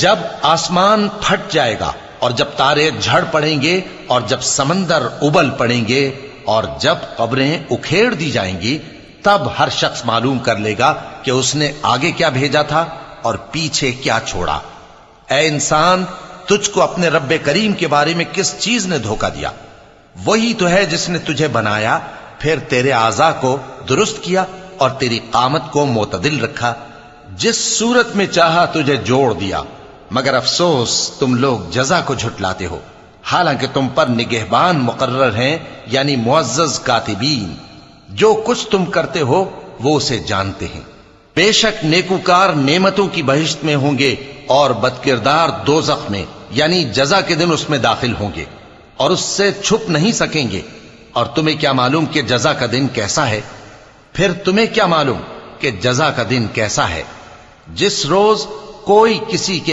جب آسمان پھٹ جائے گا اور جب تارے جھڑ پڑیں گے اور جب سمندر ابل پڑیں گے اور جب قبریں اکھیڑ دی جائیں گی، تب ہر شخص معلوم کر لے گا کہ اس نے آگے کیا بھیجا تھا اور پیچھے کیا چھوڑا۔ اے انسان، تجھ کو اپنے رب کریم کے بارے میں کس چیز نے دھوکہ دیا؟ وہی تو ہے جس نے تجھے بنایا، پھر تیرے اعضاء کو درست کیا اور تیری قامت کو معتدل رکھا، جس صورت میں چاہا تجھے جوڑ دیا۔ مگر افسوس تم لوگ جزا کو جھٹلاتے ہو، حالانکہ تم پر نگہبان مقرر ہیں، یعنی معزز کاتبین۔ جو کچھ تم کرتے ہو وہ اسے جانتے ہیں۔ بے شک نیکوکار نعمتوں کی بہشت میں ہوں گے اور بدکردار دوزخ میں، یعنی جزا کے دن اس میں داخل ہوں گے اور اس سے چھپ نہیں سکیں گے۔ اور تمہیں کیا معلوم کہ جزا کا دن کیسا ہے؟ پھر تمہیں کیا معلوم کہ جزا کا دن کیسا ہے؟ جس روز کوئی کسی کے